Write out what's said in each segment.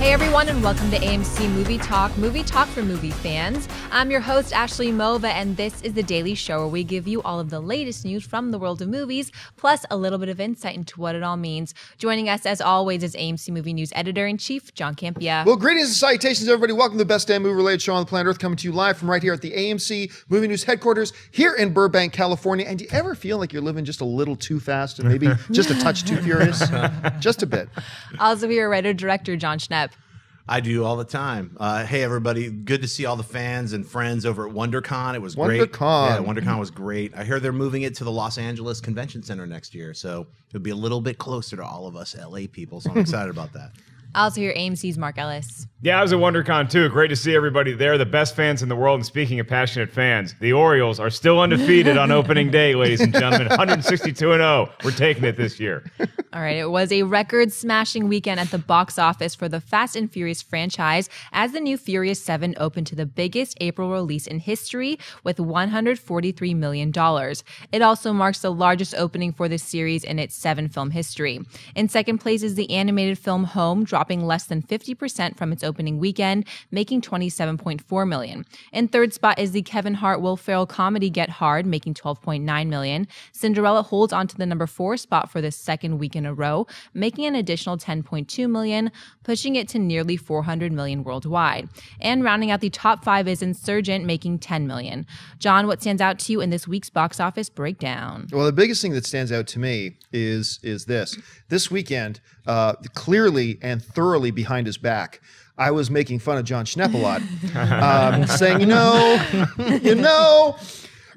Hey everyone, and welcome to AMC Movie Talk for movie fans. I'm your host, Ashley Mova, and this is the daily show where we give you all of the latest news from the world of movies, plus a little bit of insight into what it all means. Joining us, as always, is AMC Movie News Editor-in-Chief, John Campea. Well, greetings and salutations, everybody. Welcome to the best damn movie-related show on the planet Earth, coming to you live from right here at the AMC Movie News headquarters here in Burbank, California. And do you ever feel like you're living just a little too fast and maybe just a touch too furious? Just a bit. Also here, writer-director John Schnepp. I do all the time. Hey, everybody. Good to see all the fans and friends over at WonderCon. It was great. WonderCon. Yeah, WonderCon was great. I hear they're moving it to the Los Angeles Convention Center next year, so it'll be a little bit closer to all of us LA people, so I'm excited about that. Also here, AMC's Mark Ellis. Yeah, I was at WonderCon too. Great to see everybody there. The best fans in the world. And speaking of passionate fans, the Orioles are still undefeated on opening day, ladies and gentlemen. 162-0. We're taking it this year. All right, it was a record-smashing weekend at the box office for the Fast and Furious franchise as the new Furious 7 opened to the biggest April release in history with $143 million. It also marks the largest opening for the series in its 7-film history. In second place is the animated film Home, dropping less than 50% from its opening weekend, making $27.4 million. In third spot is the Kevin Hart Will Ferrell comedy Get Hard, making $12.9 million. Cinderella holds onto the number 4 spot for the second week in a row, making an additional $10.2 million, pushing it to nearly $400 million worldwide. And rounding out the top 5 is Insurgent, making $10 million. John, what stands out to you in this week's box office breakdown? Well, the biggest thing that stands out to me is this. This weekend, clearly and thoroughly behind his back, I was making fun of John Schnepp a lot, saying, you know,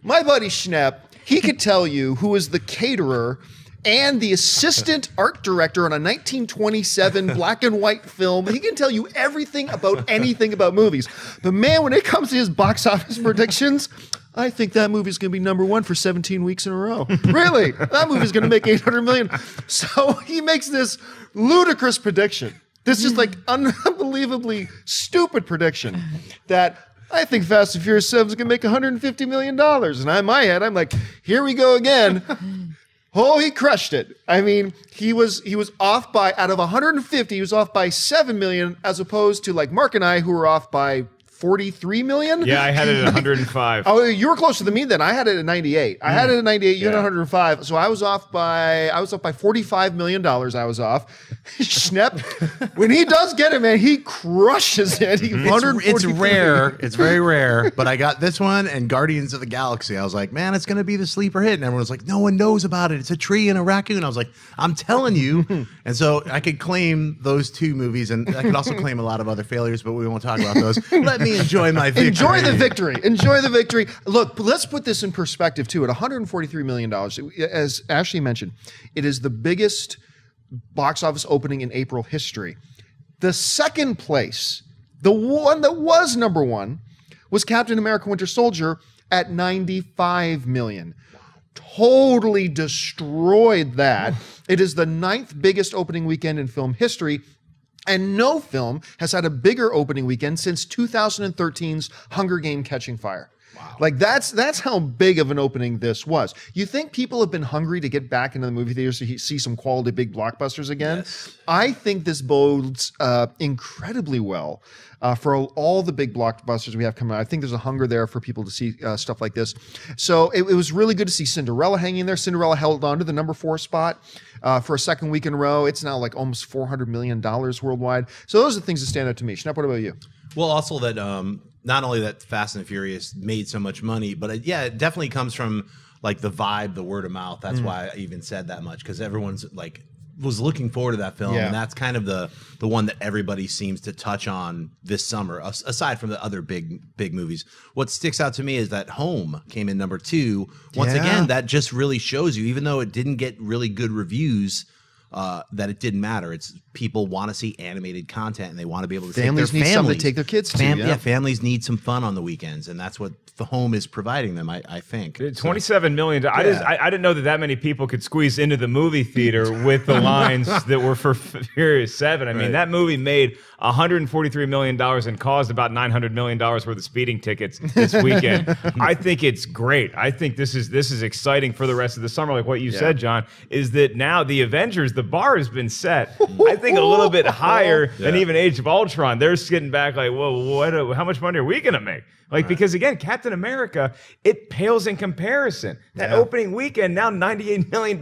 my buddy Schnepp, he could tell you who was the caterer and the assistant art director on a 1927 black and white film. He can tell you everything about anything about movies. But man, when it comes to his box office predictions, I think that movie's going to be number 1 for 17 weeks in a row. Really? That movie's going to make $800 million. So he makes this ludicrous prediction. This is like unbelievably stupid prediction that I think Fast and Furious 7 is going to make $150 million. And in my head, I'm like, here we go again. Oh, he crushed it. I mean, he was off by, out of 150, he was off by 7 million, as opposed to like Mark and I, who were off by 43 million? Yeah, I had it at 105. Oh, you were closer than me then. I had it at 98. I had it at 98. You had 105. So I was off by $45 million. I was off. Schnepp, when he does get it, man, he crushes it. It's rare. It's very rare. But I got this one and Guardians of the Galaxy. I was like, man, it's going to be the sleeper hit. And everyone was like, no one knows about it. It's a tree and a raccoon. I was like, I'm telling you. And so I could claim those 2 movies, and I could also claim a lot of other failures, but we won't talk about those. Let me enjoy my victory. Enjoy the victory. Enjoy the victory. Look, let's put this in perspective, too. At $143 million, as Ashley mentioned, it is the biggest box office opening in April history. The second place, the one that was number 1, was Captain America Winter Soldier at $95 million. Totally destroyed that. It is the 9th biggest opening weekend in film history. And no film has had a bigger opening weekend since 2013's Hunger Game Catching Fire. Wow. Like that's how big of an opening this was. You think people have been hungry to get back into the movie theaters to see some quality big blockbusters again? Yes. I think this bodes incredibly well for all the big blockbusters we have coming out. I think there's a hunger there for people to see stuff like this. So it was really good to see Cinderella hanging there. Cinderella held on to the number 4 spot for a second week in a row. It's now like almost $400 million worldwide. So those are the things that stand out to me. Schnepp, what about you? Well, also that not only that Fast and Furious made so much money, but it definitely comes from like the vibe, the word of mouth. That's why I even said that much, because everyone's like was looking forward to that film, and that's kind of the one that everybody seems to touch on this summer, aside from the other big movies. What sticks out to me is that Home came in number 2. Once again, that just really shows you, even though it didn't get really good reviews, that it didn't matter. It's people want to see animated content, and they want to be able to families take their need something to take their kids to. Families need some fun on the weekends, and that's what the Home is providing them, I think. $27 million. I didn't know that many people could squeeze into the movie theater with the lines that were for Furious 7. I mean, that movie made $143 million and caused about $900 million worth of speeding tickets this weekend. I think it's great. I think this is exciting for the rest of the summer. Like what you said, John, is that now the Avengers, the bar has been set, I think, a little bit higher than even Age of Ultron. They're sitting back like, whoa, how much money are we going to make? Like, because again, Captain America, it pales in comparison. That opening weekend, now $98 million,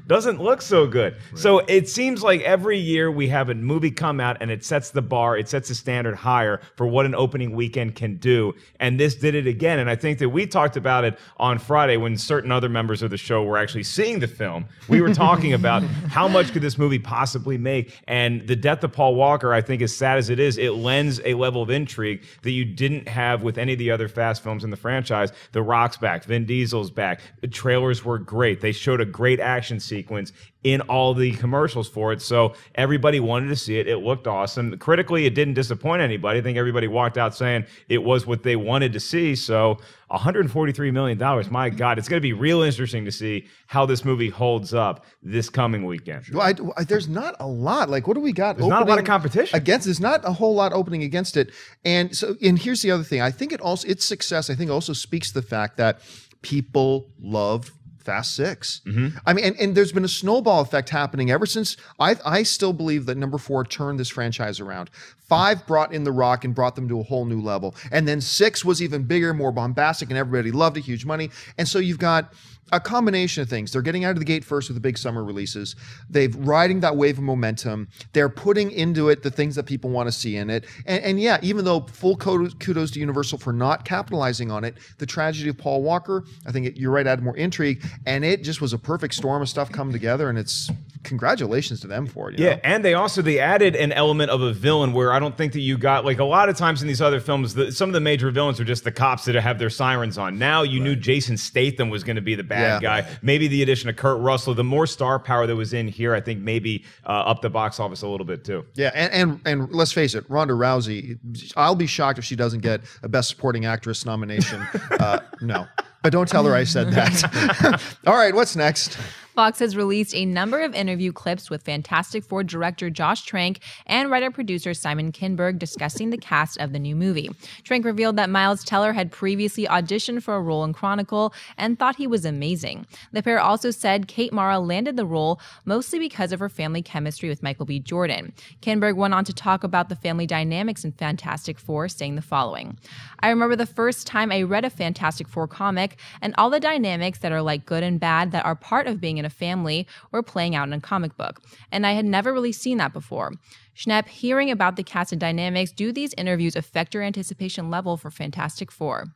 doesn't look so good. Right. So it seems like every year we have a movie come out and it sets the bar, it sets the standard higher for what an opening weekend can do. And this did it again. And I think that we talked about it on Friday when certain other members of the show were actually seeing the film. We were talking about how much could this movie possibly make. And the death of Paul Walker, I think, as sad as it is, it lends a level of intrigue that you didn't have with any of the other Fast films in the franchise. The Rock's back, Vin Diesel's back. The trailers were great. They showed a great action sequence in all the commercials for it. So everybody wanted to see it. It looked awesome. Critically, it didn't disappoint anybody. I think everybody walked out saying it was what they wanted to see. So $143 million, my God, it's going to be real interesting to see how this movie holds up this coming weekend. Well, there's not a lot. Like, what do we got? There's not a lot of competition there's not a whole lot opening against it. And here's the other thing. I think its success, I think, also speaks to the fact that people love Fast 6. I mean, and there's been a snowball effect happening ever since. I still believe that number 4 turned this franchise around. 5 brought in The Rock and brought them to a whole new level. And then 6 was even bigger, more bombastic, and everybody loved it, huge money. And so you've got a combination of things. They're getting out of the gate first with the big summer releases. They've riding that wave of momentum. They're putting into it the things that people want to see in it. And yeah, even though full kudos to Universal for not capitalizing on it, the tragedy of Paul Walker, I think you're right, added more intrigue. And it just was a perfect storm of stuff come together. And it's congratulations to them for it. You know? And they added an element of a villain where I don't think that you got, like a lot of times in these other films, some of the major villains are just the cops that have their sirens on. Now you knew Jason Statham was going to be the bad guy. Maybe the addition of Kurt Russell, the more star power that was in here, I think maybe up the box office a little bit too. Yeah, and let's face it, Ronda Rousey, I'll be shocked if she doesn't get a Best Supporting Actress nomination. No. But don't tell her I said that. All right, what's next? Fox has released a number of interview clips with Fantastic Four director Josh Trank and writer-producer Simon Kinberg discussing the cast of the new movie. Trank revealed that Miles Teller had previously auditioned for a role in Chronicle and thought he was amazing. The pair also said Kate Mara landed the role mostly because of her family chemistry with Michael B. Jordan. Kinberg went on to talk about the family dynamics in Fantastic Four, saying the following: "I remember the first time I read a Fantastic Four comic and all the dynamics that are like good and bad that are part of being in a family or playing out in a comic book. And I had never really seen that before." Schnepp, hearing about the cast and dynamics, do these interviews affect your anticipation level for Fantastic Four?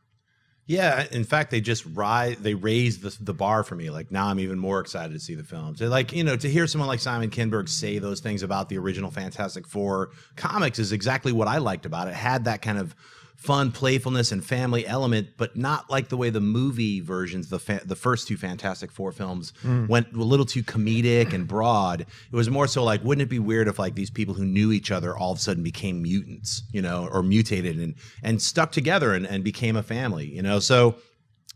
Yeah, in fact, they raised the bar for me. Like, now I'm even more excited to see the films. Like, to hear someone like Simon Kinberg say those things about the original Fantastic Four comics is exactly what I liked about it. It had that kind of fun playfulness and family element, but not like the way the movie versions, the first 2 Fantastic Four films went a little too comedic and broad. It was more so like, wouldn't it be weird if like these people who knew each other all of a sudden became mutants, or mutated and stuck together and became a family, So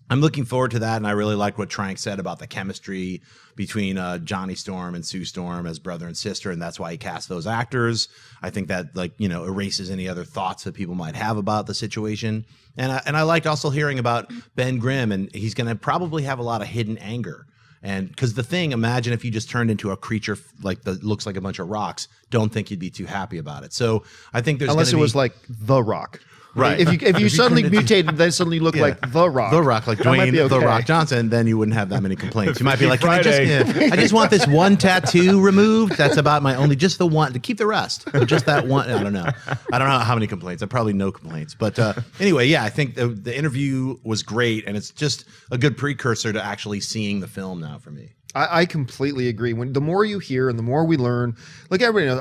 I'm looking forward to that, and I really like what Trank said about the chemistry between Johnny Storm and Sue Storm as brother and sister, and that's why he cast those actors. I think that erases any other thoughts that people might have about the situation. And I liked also hearing about Ben Grimm, and he's going to probably have a lot of hidden anger. And because the Thing, imagine if you just turned into a creature that looks like a bunch of rocks. Don't think you'd be too happy about it. So I think there's unless it was like The Rock. Right. If you suddenly mutated, then suddenly look like The Rock. The Rock, like Dwayne The Rock Johnson, then you wouldn't have that many complaints. You might be like, I just want this one tattoo removed. That's about just the one, to keep the rest. Just that one. I don't know how many complaints. Probably no complaints. But anyway, yeah, I think the interview was great, and it's just a good precursor to actually seeing the film now for me. I completely agree. The more you hear and the more we learn, like everybody knows,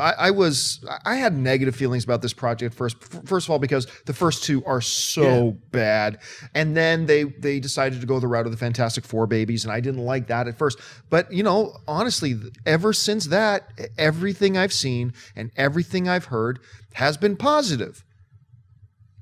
I had negative feelings about this project first of all, because the first 2 are so bad. And then they decided to go the route of the Fantastic Four babies, and I didn't like that at first. But, honestly, ever since that, everything I've seen and everything I've heard has been positive.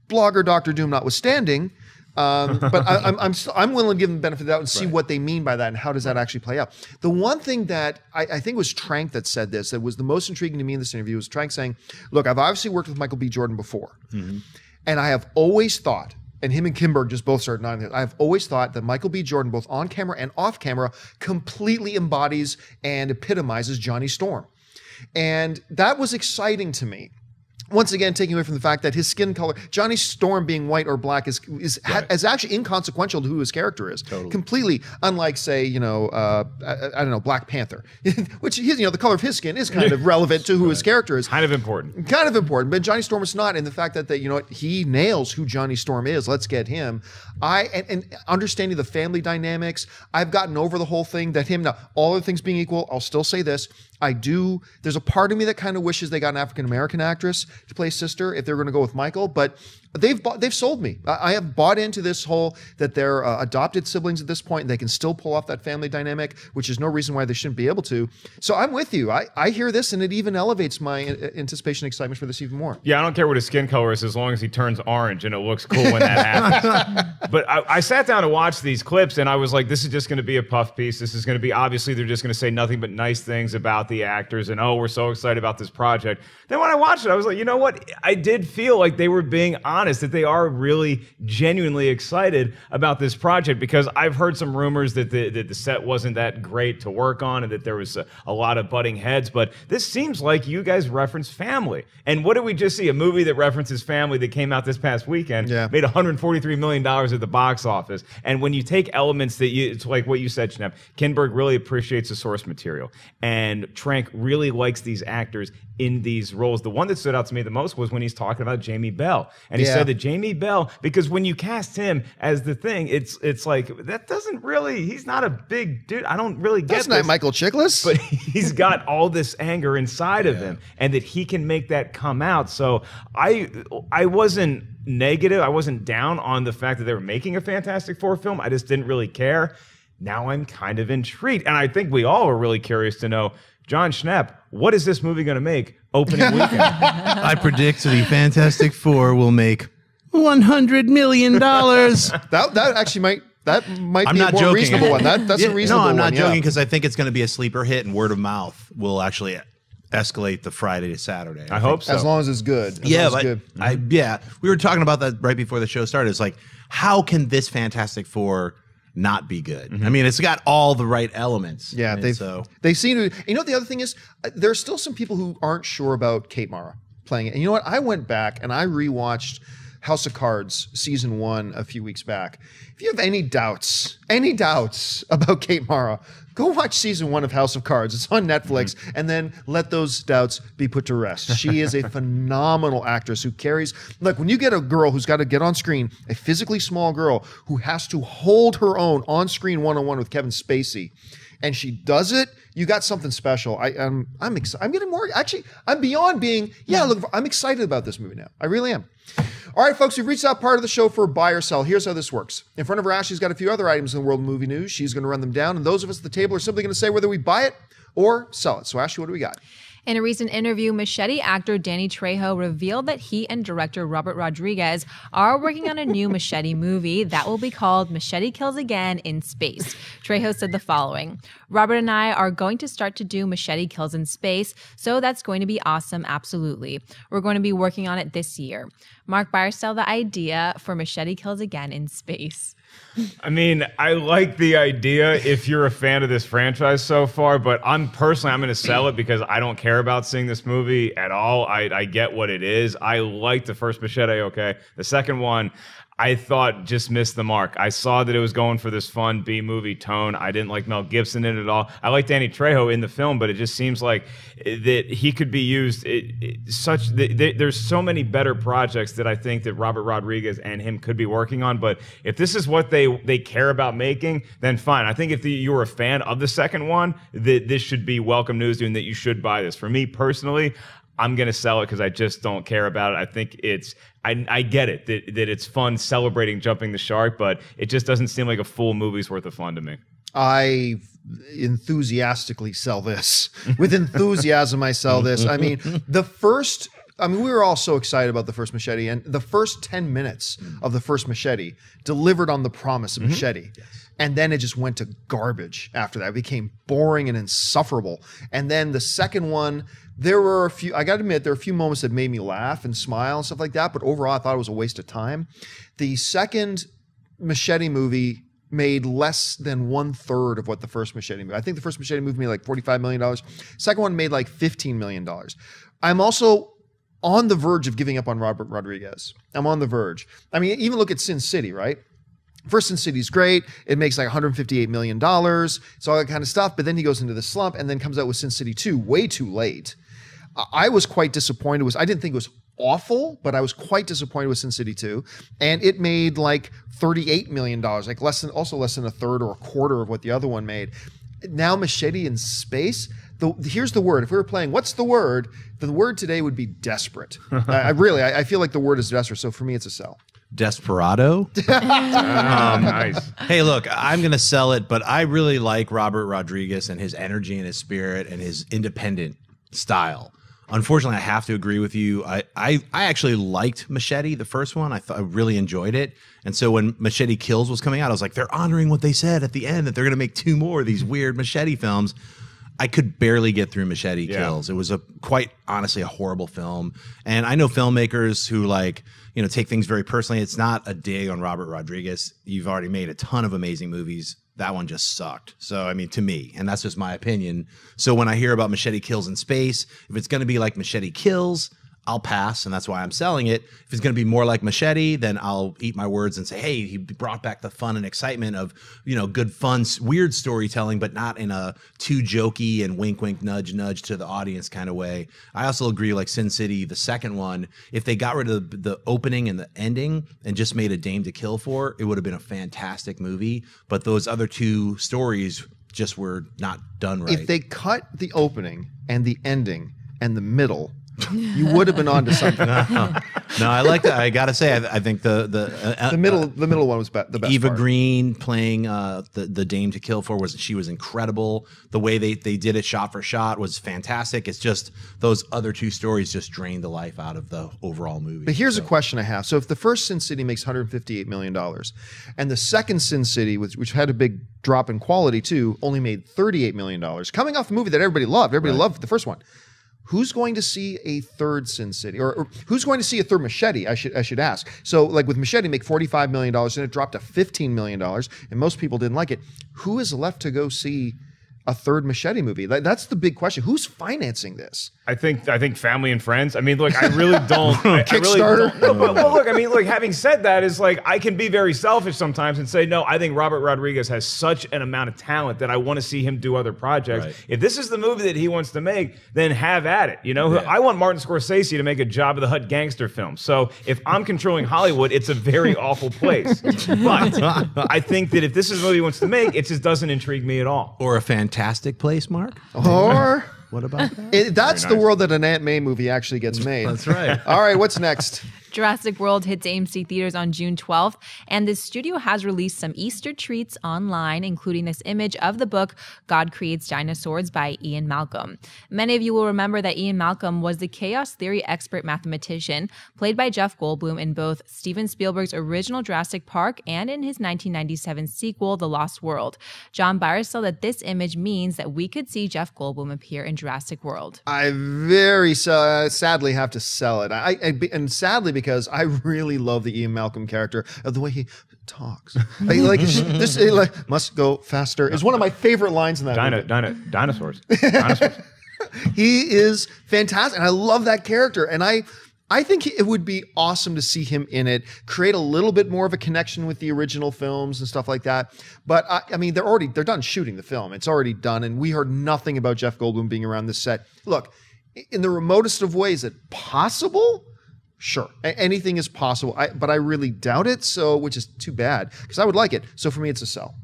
Blogger Dr. Doom notwithstanding. But I'm willing to give them the benefit of the doubt and see what they mean by that and how does that actually play out. The one thing that I think it was Trank that said this, that was the most intriguing to me in this interview, was Trank saying, look, I've obviously worked with Michael B. Jordan before, and I have always thought and him and Kinberg just both started nodding. I've always thought that Michael B. Jordan, both on camera and off camera, completely embodies and epitomizes Johnny Storm. And that was exciting to me. Once again, taking away from the fact that his skin color, Johnny Storm being white or black, is actually inconsequential to who his character is. Totally. Completely, unlike, say, I don't know, Black Panther, which the color of his skin is kind of relevant to who his character is. Kind of important. Kind of important, but Johnny Storm is not. And the fact that he nails who Johnny Storm is. Let's get him. And understanding the family dynamics, I've gotten over the whole thing that now, all other things being equal, I'll still say this. There's a part of me that kind of wishes they got an African-American actress to play sister if they were going to go with Michael, but they've sold me. I have bought into this whole that they're adopted siblings at this point, and they can still pull off that family dynamic, which is no reason why they shouldn't be able to. So I'm with you. I hear this, and it even elevates my anticipation and excitement for this even more. Yeah, I don't care what his skin color is as long as he turns orange, and it looks cool when that happens. But I sat down to watch these clips, and I was like, this is just going to be a puff piece. This is going to be, obviously, they're just going to say nothing but nice things about the actors, and we're so excited about this project. Then when I watched it, I was like, you know what? I did feel like they were being honest, that they are really genuinely excited about this project, because I've heard some rumors that the set wasn't that great to work on and that there was a lot of butting heads, but this seems like you guys reference family. And what did we just see? A movie that references family that came out this past weekend made $143 million at the box office. And when you take elements it's like what you said, Schnepp, Kinberg really appreciates the source material, and Trank really likes these actors in these roles. The one that stood out to me the most was when he's talking about Jamie Bell. And he said that Jamie Bell, because when you cast him as the Thing, it's like, that doesn't really, he's not a big dude. I don't really get That's not Michael Chiklis. But he's got all this anger inside of him, and that he can make that come out. So I wasn't negative. I wasn't down on the fact that they were making a Fantastic Four film. I just didn't really care. Now I'm kind of intrigued. And I think we all are really curious to know, John Schnepp, what is this movie going to make opening weekend? I predict the Fantastic Four will make $100 million. that actually might be a more reasonable one. That's a reasonable one. No, I'm not joking, because I think it's going to be a sleeper hit, and word of mouth will actually escalate the Friday to Saturday. I hope so. As long as it's good. We were talking about that right before the show started. It's like, how can this Fantastic Four not be good? I mean, it's got all the right elements. Yeah, they seem to. You know, the other thing is, there's still some people who aren't sure about Kate Mara playing it. And you know what? I went back and I rewatched House of Cards season 1 a few weeks back. If you have any doubts about Kate Mara, go watch season 1 of House of Cards. It's on Netflix, and then let those doubts be put to rest. She is a phenomenal actress who carries. Look, when you get a girl who's got to get on screen, a physically small girl who has to hold her own on screen one-on-one with Kevin Spacey, and she does it, you got something special. I'm excited. I'm getting more. Actually, I'm beyond being. Look, I'm excited about this movie now. I really am. All right, folks, we've reached that part of the show for buy or sell. Here's how this works. In front of her, Ashley's got a few other items in the world of movie news. She's going to run them down, and those of us at the table are simply going to say whether we buy it or sell it. So, Ashley, what do we got? In a recent interview, Machete actor Danny Trejo revealed that he and director Robert Rodriguez are working on a new Machete movie that will be called Machete Kills Again in Space. Trejo said the following: Robert and I are going to start to do Machete Kills in Space, so that's going to be awesome, absolutely. We're going to be working on it this year. Mark, buy or sell the idea for Machete Kills Again in Space? I mean, I like the idea if you're a fan of this franchise so far, but I'm going to sell it because I don't care about seeing this movie at all. I get what it is. I like the first Machete, okay. The second one, I thought just missed the mark. I saw that it was going for this fun B-movie tone. I didn't like Mel Gibson in it at all. I like Danny Trejo in the film, but it just seems like that he could be used. There's so many better projects that I think that Robert Rodriguez and him could be working on. But if this is what they care about making, then fine. I think if you were a fan of the second one, that this should be welcome news and that you should buy this. For me personally, I'm going to sell it because I just don't care about it. I think I get it, that it's fun celebrating jumping the shark, but it just doesn't seem like a full movie's worth of fun to me. I enthusiastically sell this. With enthusiasm, I sell this. I mean, we were all so excited about the first Machete, and the first 10 minutes of the first Machete delivered on the promise of Machete. Yes. And then it just went to garbage after that. It became boring and insufferable. And then the second one, there were a few, I got to admit, there were a few moments that made me laugh and smile and stuff like that. But overall, I thought it was a waste of time. The second Machete movie made less than 1/3 of what the first Machete movie. I think the first Machete movie made like $45 million. Second one made like $15 million. I'm also on the verge of giving up on Robert Rodriguez. I'm on the verge. I mean, even look at Sin City, right? First Sin City's great. It makes like $158 million. It's all that kind of stuff. But then he goes into the slump and then comes out with Sin City 2 way too late. I was quite disappointed. I didn't think it was awful, but I was quite disappointed with Sin City 2. And it made like $38 million, like less than a third or a quarter of what the other one made. Now Machete in space. Here's the word. If we were playing, what's the word? The word today would be desperate. I feel like the word is desperate. So for me, it's a sell. Desperado. Nice. Hey, look, I'm going to sell it, but I really like Robert Rodriguez and his energy and his spirit and his independent style. Unfortunately, I have to agree with you. I actually liked Machete, the first one. I really enjoyed it. And so when Machete Kills was coming out, I was like, they're honoring what they said at the end, that they're going to make 2 more of these weird Machete films. I could barely get through Machete Kills. It was quite honestly a horrible film. And I know filmmakers who take things very personally. It's not a dig on Robert Rodriguez. You've already made a ton of amazing movies. That one just sucked. So, I mean, to me, and that's just my opinion. So when I hear about Machete Kills in space, if it's going to be like Machete Kills, I'll pass, and that's why I'm selling it. If it's going to be more like Machete, then I'll eat my words and say, hey, he brought back the fun and excitement of, good, fun, weird storytelling, but not in a too jokey and wink, wink, nudge, nudge to the audience kind of way. I also agree, like Sin City, the second one, if they got rid of the opening and the ending and just made a Dame to Kill For, it would have been a fantastic movie. But those other 2 stories just were not done right. If they cut the opening and the ending and the middle, you would have been on to something. No, I like that. I gotta say, I think the middle one was the best. Eva part. Green playing the Dame to Kill For was incredible. The way they did it shot for shot was fantastic. It's just those other 2 stories just drained the life out of the overall movie. But here's a question I have. So if the first Sin City makes $158 million, and the second Sin City, which had a big drop in quality too, only made $38 million, coming off a movie that everybody loved the first one. Who's going to see a third Sin City, or who's going to see a third Machete? I should ask. So, like with Machete, make $45 million, and it dropped to $15 million, and most people didn't like it. Who is left to go see a third Machete movie? That's the big question. Who's financing this? I think family and friends. I mean, look, I really don't. Kickstarter? No, but look, I mean, look, having said that, is like I can be very selfish sometimes and say, no, I think Robert Rodriguez has such an amount of talent that I want to see him do other projects. Right. If this is the movie that he wants to make, then have at it. I want Martin Scorsese to make a Jabba the Hutt gangster film. So if I'm controlling Hollywood, it's a very awful place. But I think that if this is the movie he wants to make, it just doesn't intrigue me at all. Or a fantastic place, Mark. Or what about that? That's the world that an Aunt May movie actually gets made. That's right. All right, what's next? Jurassic World hits AMC theaters on June 12th, and the studio has released some Easter treats online, including this image of the book God Creates Dinosaurs by Ian Malcolm. Many of you will remember that Ian Malcolm was the chaos theory expert mathematician, played by Jeff Goldblum in both Steven Spielberg's original Jurassic Park and in his 1997 sequel, The Lost World. John Byers said that this image means that we could see Jeff Goldblum appear in Jurassic World. I very sadly have to sell it. And sadly, because I really love the Ian Malcolm character, of the way he talks. This must go faster is one of my favorite lines in that movie. Dinosaurs. He is fantastic, and I love that character. And I think it would be awesome to see him in it, create a little bit more of a connection with the original films and stuff like that. But I mean, they're done shooting the film. It's already done, and we heard nothing about Jeff Goldblum being around this set. Look, in the remotest of ways, is it possible? Sure, anything is possible, but I really doubt it. So, which is too bad because I would like it. So for me, it's a sell.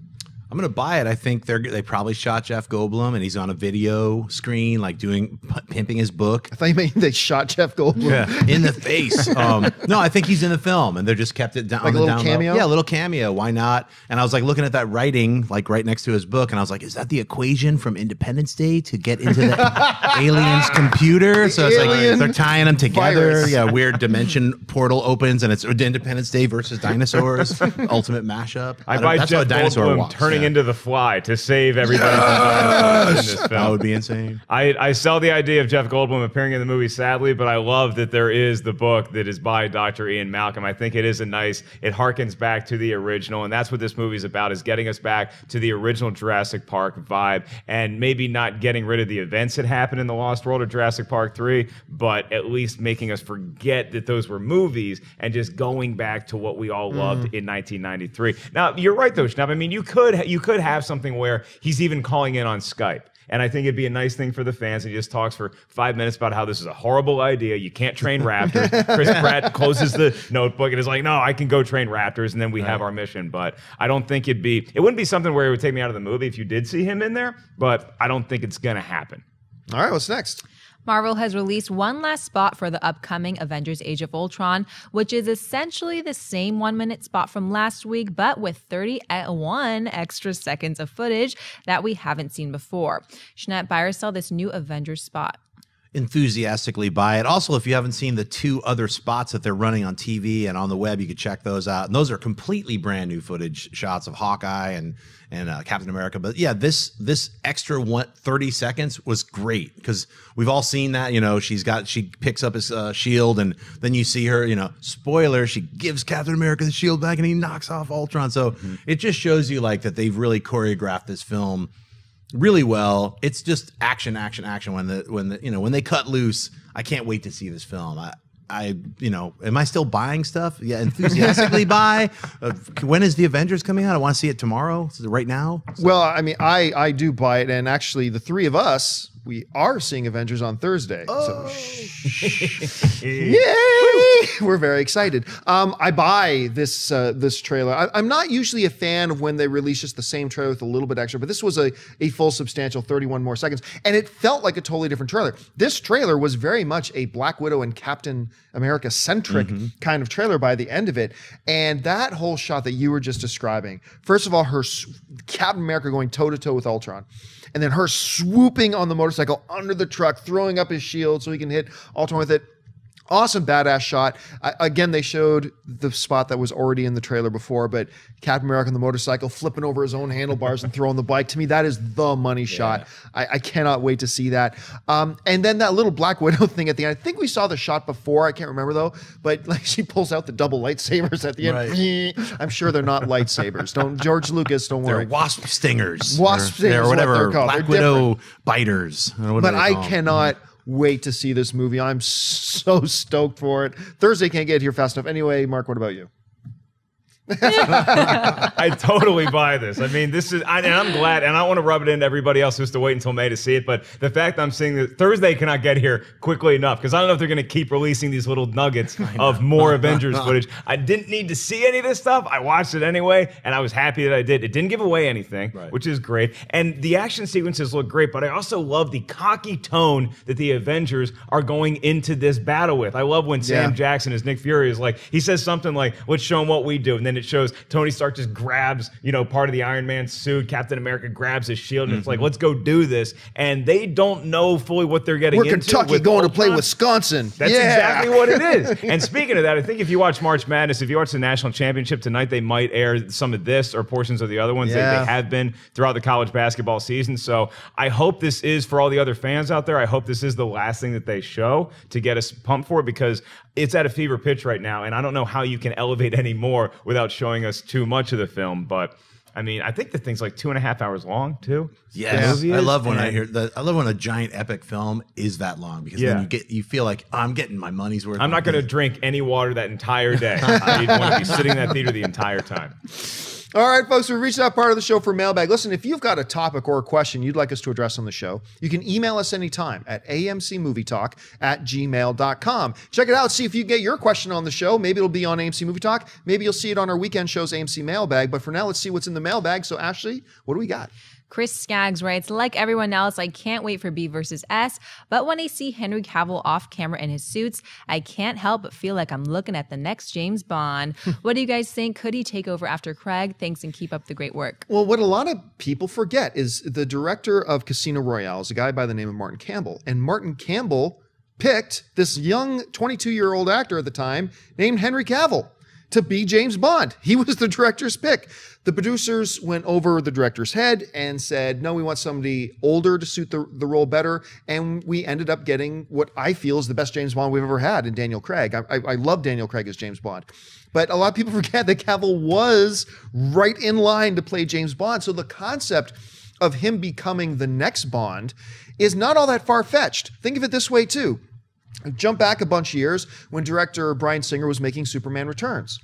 I'm gonna buy it. I think they probably shot Jeff Goldblum, and he's on a video screen, like pimping his book. I thought you meant they shot Jeff Goldblum in the face. No, I think he's in the film, and they just kept it down. Like a little cameo. Yeah, a little cameo. Why not? And I was like looking at that writing, like right next to his book, and I was like, is that the equation from Independence Day to get into the alien's computer? So it's like they're tying them together. Virus. Yeah, weird dimension portal opens, and it's Independence Day versus dinosaurs. Ultimate mashup. I buy that's Jeff Goldblum turning into the Fly to save everybody from dinosaurs in this film. That would be insane. I sell the idea of Jeff Goldblum appearing in the movie, sadly, but I love that there is the book that is by Dr. Ian Malcolm. I think it is it harkens back to the original, and that's what this movie is about, is getting us back to the original Jurassic Park vibe, and maybe not getting rid of the events that happened in The Lost World of Jurassic Park 3, but at least making us forget that those were movies and just going back to what we all loved in 1993. Now, you're right, though, Schnapp. I mean, you could have something where he's even calling in on Skype. And I think it'd be a nice thing for the fans. He just talks for 5 minutes about how this is a horrible idea. You can't train raptors. Chris Pratt closes the notebook and is like, no, I can go train raptors, and then we have our mission. But I don't think it wouldn't be something where it would take me out of the movie if you did see him in there, but I don't think it's going to happen. All right, what's next? Marvel has released one last spot for the upcoming Avengers Age of Ultron, which is essentially the same 1-minute spot from last week, but with 31 extra seconds of footage that we haven't seen before. Jeanette, buy or sell this new Avengers spot? Enthusiastically buy it. Also, if you haven't seen the 2 other spots that they're running on TV and on the web, you could check those out. And those are completely brand new footage shots of Hawkeye and Captain America. But yeah, this extra 30 seconds was great because we've all seen that. You know, she picks up his shield, and then you see her. You know, spoiler, she gives Captain America the shield back, and he knocks off Ultron. So it just shows you like that they've really choreographed this film really well. It's just action when they cut loose. I can't wait to see this film. Am I still buying stuff? Yeah, enthusiastically buy. When is the Avengers coming out? I want to see it tomorrow. Is it right now? Well, I mean, I do buy it, and actually, the 3 of us, we are seeing Avengers on Thursday. Oh. So, yay! We're very excited. I buy this trailer. I'm not usually a fan of when they release just the same trailer with a little bit extra, but this was a full substantial 31 more seconds, and it felt like a totally different trailer. This trailer was very much a Black Widow and Captain America centric kind of trailer by the end of it, and that whole shot that you were just describing. First of all, Captain America going toe to toe with Ultron, and then her swooping on the motorcycle under the truck, throwing up his shield so he can hit Ultron with it. Awesome, badass shot. Again, they showed the spot that was already in the trailer before, but Captain America on the motorcycle flipping over his own handlebars and throwing the bike. To me, that is the money shot. I cannot wait to see that. And then that little Black Widow thing at the end. I think we saw the shot before. I can't remember, though. But like she pulls out the double lightsabers at the end. Right. I'm sure they're not lightsabers. George Lucas, don't worry. They're wasp stingers. Wasp stingers, or whatever. They're called. Black Widow biters. But I cannot wait to see this movie. I'm so stoked for it. Thursday can't get here fast enough. Anyway, Mark, what about you? I totally buy this. I mean, and I'm glad, and I don't want to rub it into everybody else who has to wait until May to see it, but the fact I'm seeing that Thursday cannot get here quickly enough, because I don't know if they're going to keep releasing these little nuggets of more Avengers footage. I didn't need to see any of this stuff. I watched it anyway, and I was happy that I did. It didn't give away anything, which is great, and the action sequences look great, but I also love the cocky tone that the Avengers are going into this battle with. I love when Sam Jackson as Nick Fury is like, he says something like, let's show them what we do, and then it shows Tony Stark just grabs, part of the Iron Man suit. Captain America grabs his shield, and it's like, let's go do this. And they don't know fully what they're getting into. We're Kentucky going to play Wisconsin. That's exactly what it is. And speaking of that, I think if you watch March Madness, if you watch the National Championship tonight, they might air some of this or portions of the other ones. They have been throughout the college basketball season. So I hope this is, for all the other fans out there, I hope this is the last thing that they show to get us pumped for it, because it's at a fever pitch right now, and I don't know how you can elevate any more without showing us too much of the film. But I mean, I think the thing's like 2.5 hours long too. Yes, I love when I love when a giant epic film is that long, because then you feel like I'm getting my money's worth. I'm not going to drink any water that entire day. I want to be sitting in that theater the entire time. All right, folks, we've reached that part of the show for Mailbag. Listen, if you've got a topic or a question you'd like us to address on the show, you can email us anytime at amcmovietalk@gmail.com. Check it out. See if you get your question on the show. Maybe it'll be on AMC Movie Talk. Maybe you'll see it on our weekend show's AMC Mailbag. But for now, let's see what's in the mailbag. So, Ashley, what do we got? Chris Skaggs writes, like everyone else, I can't wait for B versus S, but when I see Henry Cavill off camera in his suits, I can't help but feel like I'm looking at the next James Bond. What do you guys think? Could he take over after Craig? Thanks and keep up the great work. Well, what a lot of people forget is the director of Casino Royale is a guy by the name of Martin Campbell. And Martin Campbell picked this young 22-year-old actor at the time named Henry Cavill to be James Bond. He was the director's pick. The producers went over the director's head and said, no, we want somebody older to suit the role better. And we ended up getting what I feel is the best James Bond we've ever had in Daniel Craig. I love Daniel Craig as James Bond. But a lot of people forget that Cavill was right in line to play James Bond. So the concept of him becoming the next Bond is not all that far-fetched. Think of it this way, too. Jump back a bunch of years when director Bryan Singer was making Superman Returns.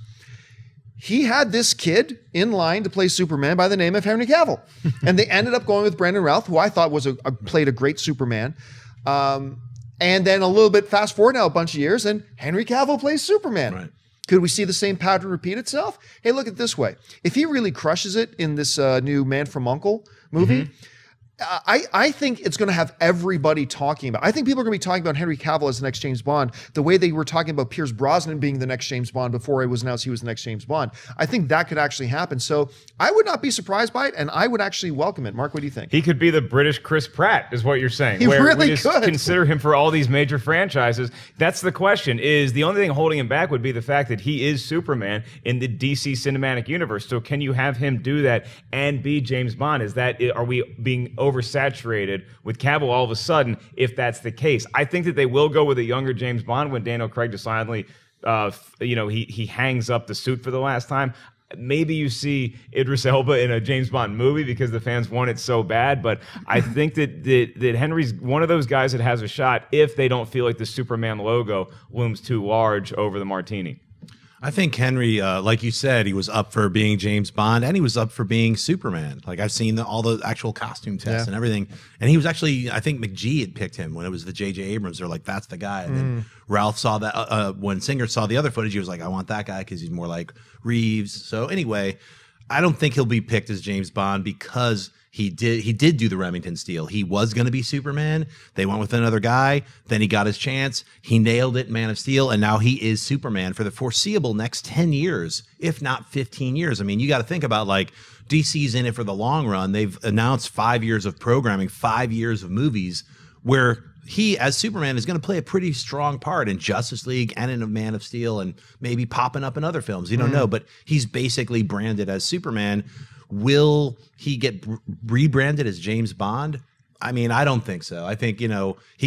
He had this kid in line to play Superman by the name of Henry Cavill. And they ended up going with Brandon Routh, who I thought was played a great Superman. And then a little bit fast forward now a bunch of years, and Henry Cavill plays Superman. Right. Could we see the same pattern repeat itself? Hey, look at it this way. If he really crushes it in this new Man from U.N.C.L.E. movie, I think it's going to have everybody talking about. I think people are going to be talking about Henry Cavill as the next James Bond the way they were talking about Pierce Brosnan being the next James Bond before it was announced he was the next James Bond. I think that could actually happen. So I would not be surprised by it, and I would actually welcome it. Mark, what do you think? He could be the British Chris Pratt, is what you're saying. He really we just could. Consider him for all these major franchises. That's the question. Is the only thing holding him back would be the fact that he is Superman in the DC cinematic universe. So can you have him do that and be James Bond? Are we being oversaturated with Cavill all of a sudden, if that's the case? I think that they will go with a younger James Bond when Daniel Craig decidedly, he hangs up the suit for the last time. Maybe you see Idris Elba in a James Bond movie because the fans want it so bad, but I think that Henry's one of those guys that has a shot if they don't feel like the Superman logo looms too large over the martini. I think Henry, like you said, he was up for being James Bond and he was up for being Superman. Like I've seen all the actual costume tests and everything. And he was actually, I think McGee had picked him when it was the J.J. Abrams. They're like, that's the guy. And then Ralph saw that, when Singer saw the other footage, he was like, I want that guy because he's more like Reeves. So anyway, I don't think he'll be picked as James Bond because he did do the Remington Steele. He was going to be Superman. They went with another guy. Then he got his chance. He nailed it, Man of Steel, and now he is Superman for the foreseeable next 10 years, if not 15 years. I mean, you got to think about like DC's in it for the long run. They've announced 5 years of programming, 5 years of movies where he, as Superman, is going to play a pretty strong part in Justice League and in a Man of Steel and maybe popping up in other films. You don't know, but he's basically branded as Superman. Will he get rebranded as James Bond? I mean, I don't think so. I think, he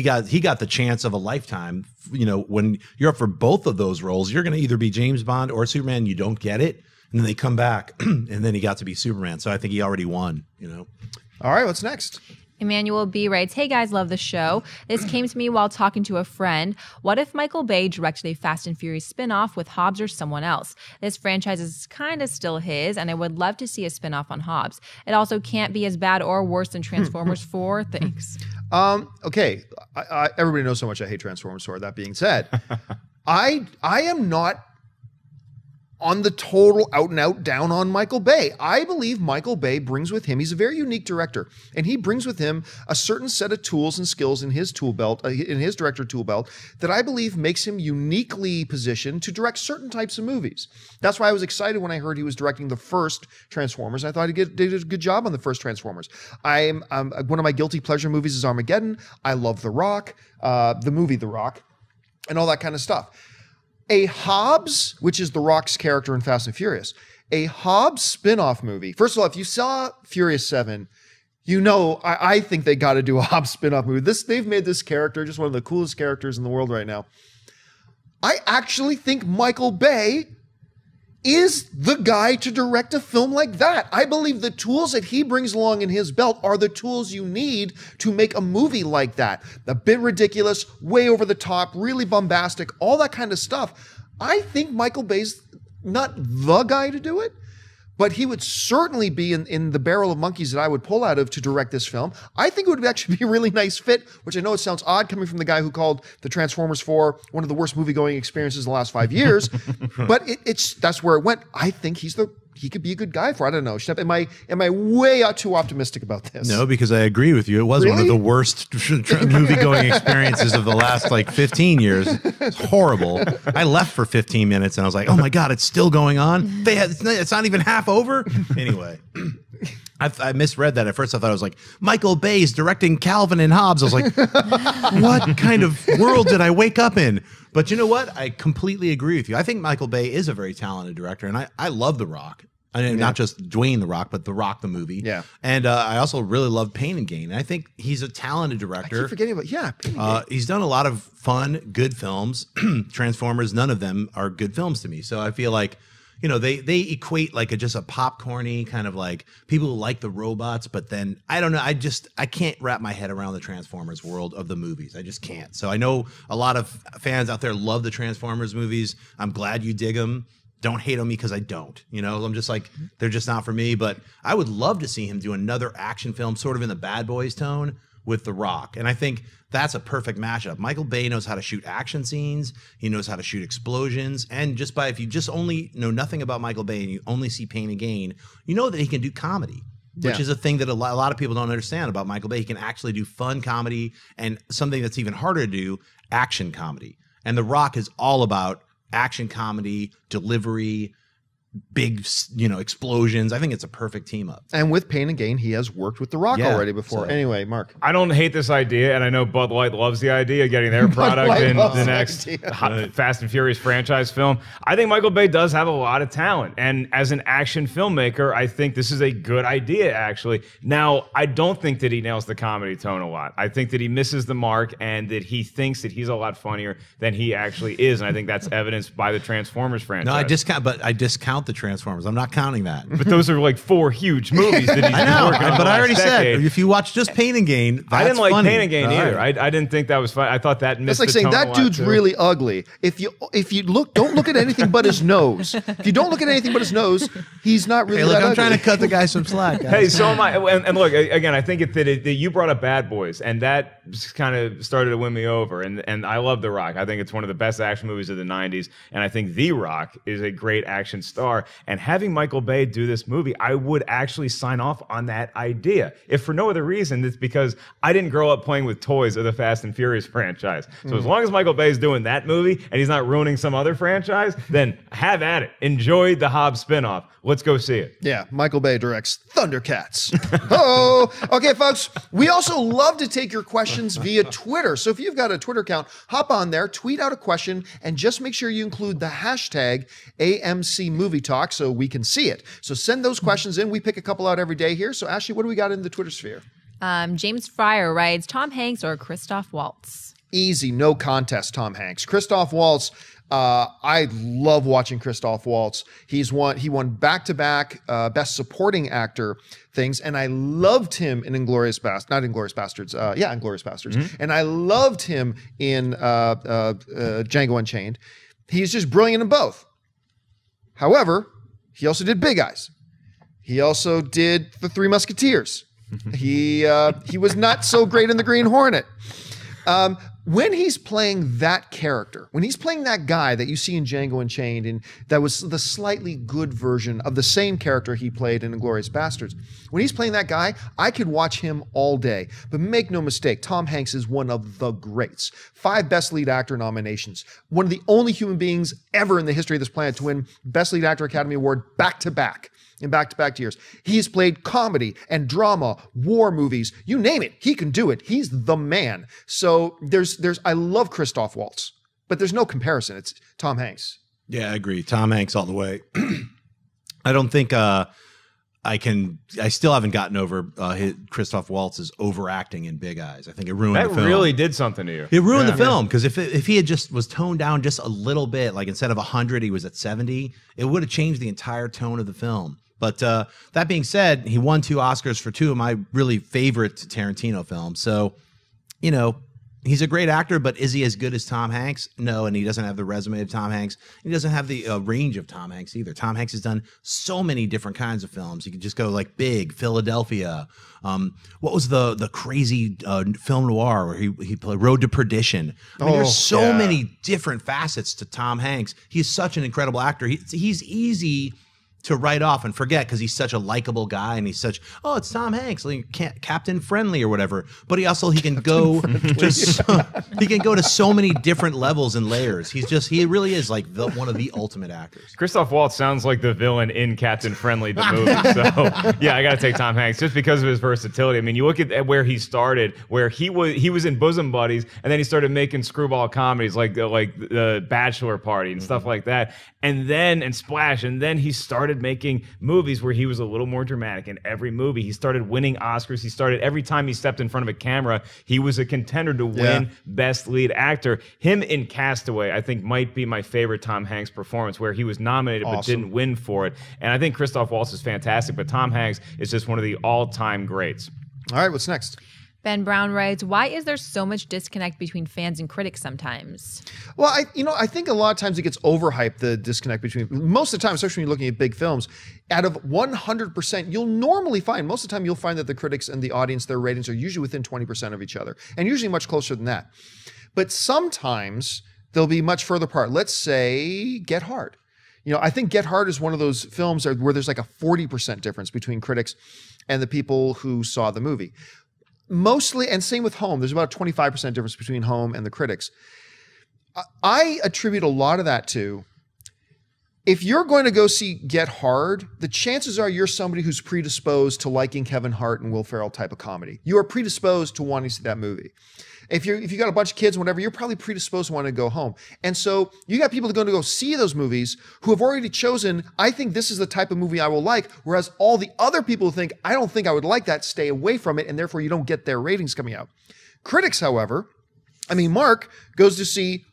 got the chance of a lifetime. When you're up for both of those roles, you're going to either be James Bond or Superman. You don't get it. And then they come back and then he got to be Superman. So I think he already won, All right, what's next? Emmanuel B. writes, hey guys, love the show. This came to me while talking to a friend. What if Michael Bay directed a Fast and Furious spinoff with Hobbs or someone else? This franchise is kind of still his, and I would love to see a spinoff on Hobbs. It also can't be as bad or worse than Transformers 4. Thanks. Okay. Everybody knows how much I hate Transformers 4. That being said, I am not on the total out and out down on Michael Bay. I believe Michael Bay brings with him, he's a very unique director, and he brings with him a certain set of tools and skills in his tool belt, in his director tool belt, that I believe makes him uniquely positioned to direct certain types of movies. That's why I was excited when I heard he was directing the first Transformers. I thought he did a good job on the first Transformers. One of my guilty pleasure movies is Armageddon. I love The Rock, the movie The Rock, and all that kind of stuff. A Hobbs, which is The Rock's character in Fast and Furious, a Hobbs spin-off movie. First of all, if you saw Furious 7, I think they got to do a Hobbs spin-off movie. They've made this character just one of the coolest characters in the world right now. I actually think Michael Bay is the guy to direct a film like that. I believe the tools that he brings along in his belt are the tools you need to make a movie like that. A bit ridiculous, way over the top, really bombastic, all that kind of stuff. I think Michael Bay's not the guy to do it, but he would certainly be in the barrel of monkeys that I would pull out of to direct this film. I think it would actually be a really nice fit, which I know it sounds odd coming from the guy who called the Transformers 4 one of the worst movie-going experiences in the last 5 years, but that's where it went. I think he could be a good guy for. I don't know. Shep, am I way too optimistic about this? No, because I agree with you. It was one of the worst movie-going experiences of the last 15 years. It's horrible. I left for 15 minutes and I was like, oh my God, it's still going on? It's not even half over? Anyway. I misread that. At first I thought it was like, Michael Bay's directing Calvin and Hobbes. I was like, what kind of world did I wake up in? But you know what? I completely agree with you. I think Michael Bay is a very talented director, and I love The Rock. I mean, not just Dwayne The Rock, but The Rock the movie. Yeah. And I also really love Pain and Gain. And I think he's a talented director. I keep forgetting about, Pain and Gain. He's done a lot of fun, good films. Transformers, none of them are good films to me. So I feel like, they equate just a popcorny kind of people who like the robots, but then I don't know. I can't wrap my head around the Transformers world of the movies. I just can't. So I know a lot of fans out there love the Transformers movies. I'm glad you dig them. Don't hate on me because I don't. I'm just they're just not for me. But I would love to see him do another action film, sort of in the Bad Boys tone, with The Rock. And I think that's a perfect mashup. Michael Bay knows how to shoot action scenes. He knows how to shoot explosions. And if you just only know nothing about Michael Bay and you only see Pain and Gain, you know that he can do comedy, which is a thing that a lot of people don't understand about Michael Bay. He can actually do fun comedy and something that's even harder to do, action comedy. And The Rock is all about action comedy, delivery, big, explosions. I think it's a perfect team up. And with Pain and Gain, he has worked with The Rock already before. So. Anyway, Mark. I don't hate this idea, and I know Bud Light loves the idea of getting their product in the next Fast and Furious franchise film. I think Michael Bay does have a lot of talent, and as an action filmmaker, I think this is a good idea, actually. Now, I don't think that he nails the comedy tone a lot. I think that he misses the mark, and that he thinks that he's a lot funnier than he actually is, and I think that's evidenced by the Transformers franchise. No, I discount the Transformers. I'm not counting that. But those are 4 huge movies that he's been working on. But I already said, if you watch just Pain and Gain, I didn't like funny. Pain and Gain either. I didn't think that was fun. I thought that missed. That's like saying that dude's really ugly. If you don't look at anything but his nose. If you don't look at anything but his nose, he's not really. Hey, look, that I'm ugly. trying to cut the guy some slack. Guys. Hey, so am I. And look, again, I think that you brought up Bad Boys, and that kind of started to win me over. And I love The Rock. I think it's one of the best action movies of the '90s, and I think The Rock is a great action star. And having Michael Bay do this movie, I would actually sign off on that idea. If for no other reason, it's because I didn't grow up playing with toys of the Fast and Furious franchise. So as long as Michael Bay is doing that movie and he's not ruining some other franchise, then have at it. Enjoy the Hobbs spinoff. Let's go see it. Yeah, Michael Bay directs Thundercats. Oh, okay, folks. We also love to take your questions via Twitter. So if you've got a Twitter account, hop on there, tweet out a question, and just make sure you include the hashtag AMC Movie Talk so we can see it. So send those questions in. We pick a couple out every day here. So Ashley, what do we got in the Twitter sphere? James Fryer writes, Tom Hanks or Christoph Waltz? Easy, no contest, Tom Hanks. Christoph Waltz, I love watching Christoph Waltz. He won back-to-back Best Supporting Actor things, and I loved him in Inglourious Bastards. And I loved him in Django Unchained. He's just brilliant in both. However, he also did Big Eyes. He also did The Three Musketeers. He was not so great in The Green Hornet. When he's playing that character, when he's playing that guy that you see in Django Unchained, and that was the slightly good version of the same character he played in Inglourious Bastards, when he's playing that guy, I could watch him all day. But make no mistake, Tom Hanks is one of the greats. 5 Best Lead Actor nominations. One of the only human beings ever in the history of this planet to win Best Lead Actor Academy Award back-to-back. In back-to-back years. He's played comedy and drama, war movies, you name it. He can do it. He's the man. So I love Christoph Waltz, but there's no comparison. It's Tom Hanks. Yeah, I agree. Tom Hanks all the way. I don't think I still haven't gotten over Christoph Waltz's overacting in Big Eyes. I think it ruined the film. That really did something to you. It ruined the film, because if he had just was toned down just a little bit, like instead of 100, he was at 70, it would have changed the entire tone of the film. But that being said, he won 2 Oscars for 2 of my really favorite Tarantino films. So, he's a great actor, but is he as good as Tom Hanks? No, and he doesn't have the resume of Tom Hanks. He doesn't have the range of Tom Hanks either. Tom Hanks has done so many different kinds of films. You could just go like Big, Philadelphia. What was the crazy film noir where he played Road to Perdition? I mean, there's so many different facets to Tom Hanks. He's such an incredible actor. He's easy to write off and forget because he's such a likable guy and he's such, oh, it's Tom Hanks, like Captain Friendly or whatever. But he can go to so many different levels and layers. He really is like one of the ultimate actors. Christoph Waltz sounds like the villain in Captain Friendly, the movie. So yeah, I got to take Tom Hanks just because of his versatility. I mean, you look at where he started, where he was in Bosom Buddies, and then he started making screwball comedies like the Bachelor Party and stuff like that, and Splash, and then he started making movies where he was a little more dramatic in every movie. He started winning Oscars. He started every time he stepped in front of a camera, he was a contender to win Best Lead Actor. Him in Castaway, I think, might be my favorite Tom Hanks performance, where he was nominated but didn't win for it. And I think Christoph Waltz is fantastic, but Tom Hanks is just one of the all-time greats. All right, what's next? Ben Brown writes, why is there so much disconnect between fans and critics sometimes? Well, I think a lot of times it gets overhyped, the disconnect between, most of the time, especially when you're looking at big films, out of 100%, you'll normally find, most of the time you'll find that the critics and the audience, their ratings are usually within 20% of each other, and usually much closer than that. But sometimes they'll be much further apart. Let's say Get Hard. I think Get Hard is one of those films where there's like a 40% difference between critics and the people who saw the movie. Mostly, and same with Home, there's about a 25% difference between Home and the critics. I attribute a lot of that to, if you're going to go see Get Hard, the chances are you're somebody who's predisposed to liking Kevin Hart and Will Ferrell type of comedy. You are predisposed to wanting to see that movie. If you got a bunch of kids, whatever, you're probably predisposed to want to go home. And so you got people that are going to go see those movies who have already chosen, I think this is the type of movie I will like, whereas all the other people who think, I don't think I would like that, stay away from it, and therefore you don't get their ratings coming out. Critics, however, Mark goes to see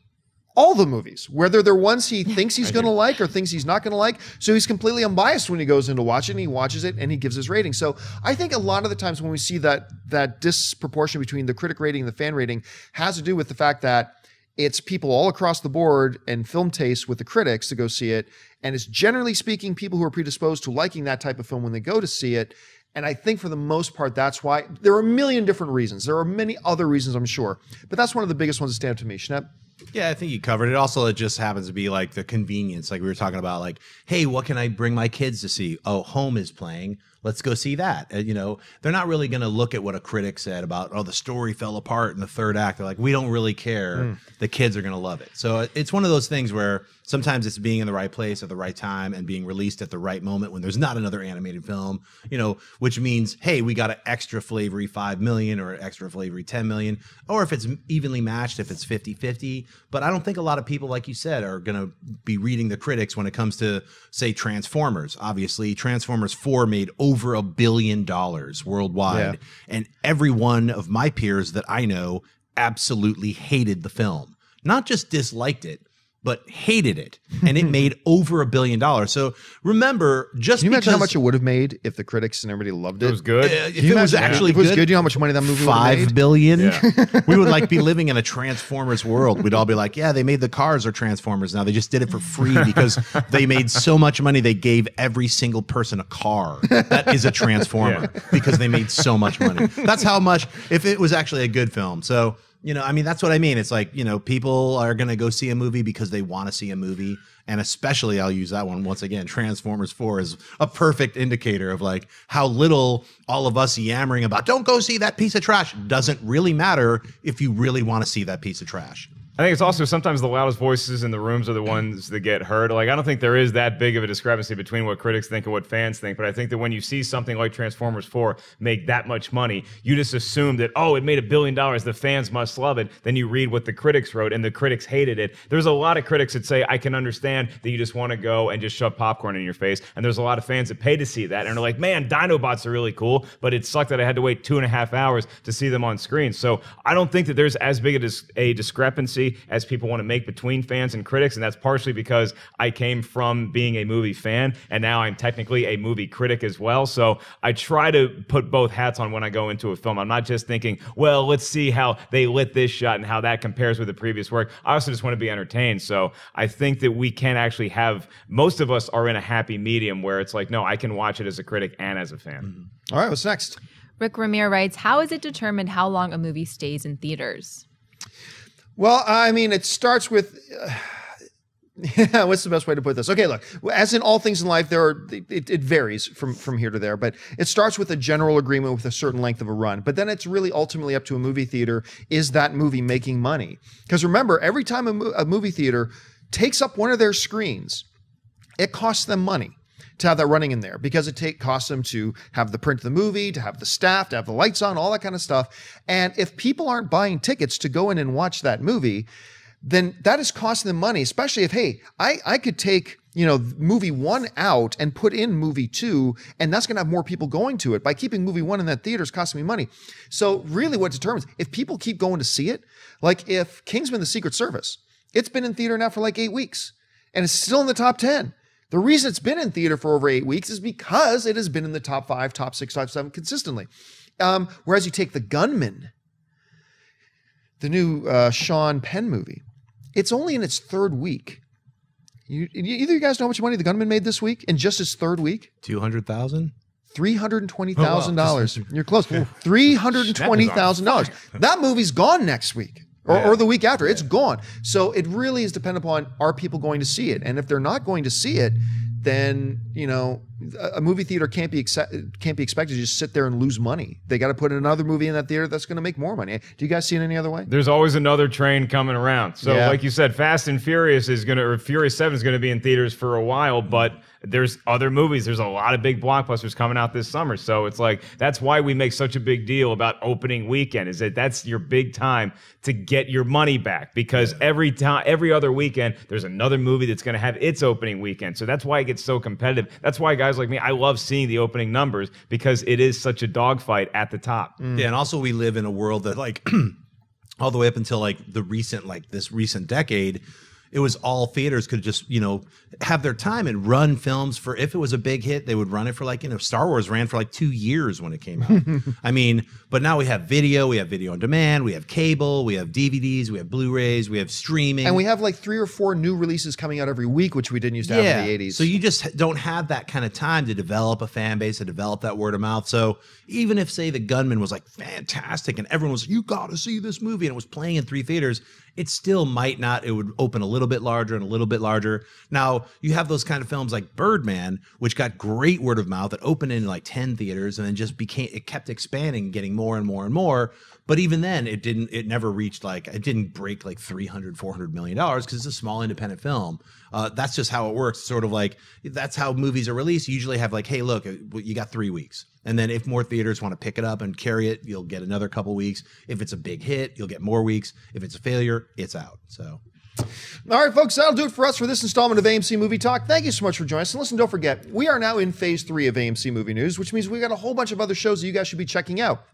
all the movies, whether they're ones he thinks he's going to like or things he's not going to like. So he's completely unbiased when he goes in to watch it, and he watches it and he gives his rating. So I think a lot of the times when we see that disproportion between the critic rating and the fan rating has to do with the fact that it's people all across the board and film taste with the critics to go see it. And it's generally speaking people who are predisposed to liking that type of film when they go to see it. And I think for the most part, that's why. There are a million different reasons. There are many other reasons, I'm sure. But that's one of the biggest ones that stand out to me. Schnepp? Yeah, I think you covered it. Also, it just happens to be like the convenience. Like we were talking about, like, hey, what can I bring my kids to see? Oh, Home is playing. Let's go see that. They're not really going to look at what a critic said about, oh, the story fell apart in the third act. They're like, we don't really care. The kids are going to love it. So it's one of those things where sometimes it's being in the right place at the right time and being released at the right moment when there's not another animated film, which means, hey, we got an extra flavory 5 million or an extra flavory 10 million, or if it's evenly matched, if it's 50-50. But I don't think a lot of people, like you said, are going to be reading the critics when it comes to, say, Transformers. Obviously, Transformers 4 made over $1 billion worldwide. Yeah. And every one of my peers that I know absolutely hated the film. Not just disliked it, but hated it. And it made over $1 billion. So remember, just Can you because... imagine how much it would have made if the critics and everybody loved it? It was good. If it was actually good. If it was good, you know how much money that movie would have made? $5 billion. Yeah. We would be living in a Transformers world. We'd all be like, yeah, they made the cars are Transformers now. They just did it for free because they made so much money they gave every single person a car. That is a Transformer because they made so much money. That's how much, if it was actually a good film. So... that's what I mean. It's like, people are going to go see a movie because they want to see a movie. And especially, I'll use that one once again, Transformers 4 is a perfect indicator of like how little all of us yammering about, don't go see that piece of trash, doesn't really matter if you really want to see that piece of trash. I think it's also sometimes the loudest voices in the rooms are the ones that get heard. Like, I don't think there is that big of a discrepancy between what critics think and what fans think, but I think that when you see something like Transformers 4 make that much money, you just assume that, oh, it made $1 billion, the fans must love it. Then you read what the critics wrote, and the critics hated it. There's a lot of critics that say, I can understand that you just want to go and just shove popcorn in your face, and there's a lot of fans that pay to see that, and are like, man, Dinobots are really cool, but it sucked that I had to wait 2.5 hours to see them on screen. So I don't think that there's as big a discrepancy controversy as people want to make between fans and critics, and that's partially because I came from being a movie fan, and now I'm technically a movie critic as well. So I try to put both hats on when I go into a film. I'm not just thinking, well, let's see how they lit this shot and how that compares with the previous work. I also just want to be entertained. So I think that we can actually have, most of us are in a happy medium where it's like, no, I can watch it as a critic and as a fan. All right, what's next? Rick Ramirez writes, how is it determined how long a movie stays in theaters? Well, I mean, it starts with... what's the best way to put this? Okay, look, as in all things in life, it varies from here to there, but it starts with a general agreement with a certain length of a run. But then it's really ultimately up to a movie theater. Is that movie making money? Because remember, every time a movie theater takes up one of their screens, it costs them money to have that running in there, because it costs them to have the print of the movie, to have the staff, to have the lights on, all that kind of stuff. And if people aren't buying tickets to go in and watch that movie, then that is costing them money, especially if, hey, I could take, movie 1 out and put in movie 2, and that's going to have more people going to it. By keeping movie 1 in that theater is costing me money. So really what determines, if people keep going to see it, like if Kingsman: The Secret Service, it's been in theater now for like 8 weeks, and it's still in the top 10. The reason it's been in theater for over 8 weeks is because it has been in the top 5, top 6, top 7 consistently. Whereas you take The Gunman, the new Sean Penn movie, it's only in its 3rd week. Either you guys know how much money The Gunman made this week in just its 3rd week? 200,000? $320,000. You're close. $320,000. That movie's gone next week. Or the week after. It's gone. So it really is dependent upon, are people going to see it? And if they're not going to see it, then, a movie theater can't be expected to just sit there and lose money. They got to put another movie in that theater that's going to make more money. Do you guys see it any other way? There's always another train coming around. So like you said, Fast and Furious Furious 7 is going to be in theaters for a while, but there's other movies. There's a lot of big blockbusters coming out this summer. So it's like, that's why we make such a big deal about opening weekend, is that that's your big time to get your money back, because every other weekend, there's another movie that's going to have its opening weekend. So that's why it gets so competitive. That's why guys like me, I love seeing the opening numbers, because it is such a dogfight at the top. Yeah, and also we live in a world that all the way up until this recent decade, it was all theaters could just, have their time and run films for, if it was a big hit, they would run it for Star Wars ran for 2 years when it came out. I mean, but now we have video on demand, we have cable, we have DVDs, we have Blu-rays, we have streaming. And we have 3 or 4 new releases coming out every week, which we didn't used to have in the 80s. So you just don't have that kind of time to develop a fan base, to develop that word of mouth. So even if, say, The Gunman was fantastic and everyone was, you got to see this movie, and it was playing in 3 theaters, it still might not. It would open a little bit larger and a little bit larger. Now, you have those kind of films like Birdman, which got great word of mouth. It opened in 10 theaters and then it kept expanding, getting more and more and more. But even then, it never reached it didn't break $300-400 million, because it's a small independent film. That's just how it works. Sort of that's how movies are released. You usually have hey, look, you got 3 weeks. And then if more theaters want to pick it up and carry it, you'll get another couple weeks. If it's a big hit, you'll get more weeks. If it's a failure, it's out. So. All right, folks, that'll do it for us for this installment of AMC Movie Talk. Thank you so much for joining us. And listen, don't forget, we are now in phase 3 of AMC Movie News, which means we got a whole bunch of other shows that you guys should be checking out.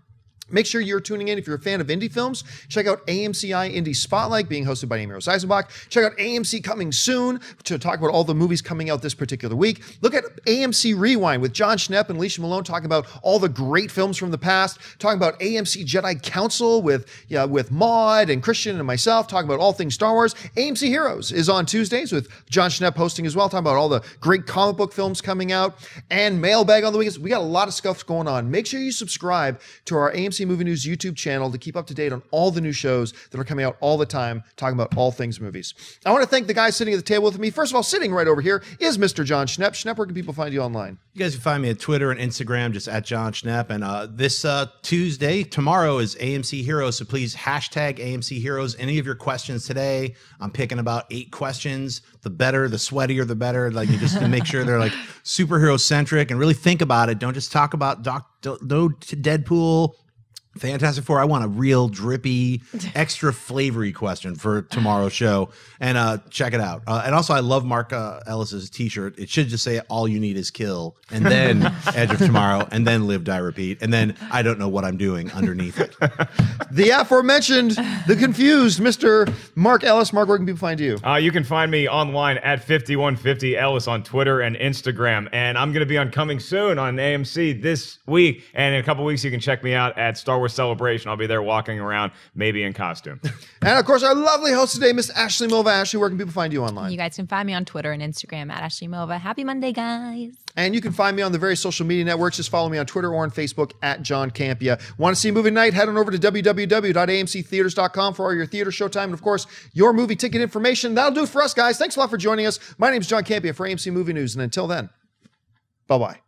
Make sure you're tuning in if you're a fan of indie films. Check out AMCI Indie Spotlight, being hosted by Amy Rose Eisenbach. Check out AMC Coming Soon to talk about all the movies coming out this particular week. Look at AMC Rewind with John Schnepp and Alicia Malone talking about all the great films from the past. Talking about AMC Jedi Council with Maude and Christian and myself, talking about all things Star Wars. AMC Heroes is on Tuesdays with John Schnepp hosting as well, talking about all the great comic book films coming out. And Mailbag on the weekends. We got a lot of stuff going on. Make sure you subscribe to our AMC Movie News YouTube channel to keep up to date on all the new shows that are coming out all the time, talking about all things movies. I want to thank the guys sitting at the table with me. First of all, sitting right over here is Mr. John Schnepp. Schnepp, where can people find you online? You guys can find me at Twitter and Instagram, just at John Schnepp. And this Tuesday, tomorrow, is AMC Heroes, so please hashtag AMC Heroes. Any of your questions today, I'm picking about 8 questions. The better, the sweatier, the better. Just to make sure they're superhero centric and really think about it. Don't just talk about Deadpool. Fantastic Four, I want a real drippy, extra flavory question for tomorrow's show. And check it out. And also, I love Mark Ellis's t-shirt. It should just say, all you need is kill, and then Edge of Tomorrow, and then Live, Die, Repeat, and then I don't know what I'm doing underneath it. The aforementioned, the confused Mr. Mark Ellis. Mark, where can people find you? You can find me online at 5150 Ellis on Twitter and Instagram. And I'm going to be on Coming Soon on AMC this week. And in a couple weeks, you can check me out at Star Wars Celebration. I'll be there walking around, maybe in costume. And of course, our lovely host today, Miss Ashley Mova. Ashley, where can people find you online? You guys can find me on Twitter and Instagram at Ashley Mova. Happy Monday, guys. And you can find me on the various social media networks. Just follow me on Twitter or on Facebook at John Campia. Want to see a movie tonight? Head on over to www.amctheaters.com for all your theater, showtime, and of course, your movie ticket information. That'll do it for us, guys. Thanks a lot for joining us. My name is John Campia for AMC Movie News. And until then, bye-bye.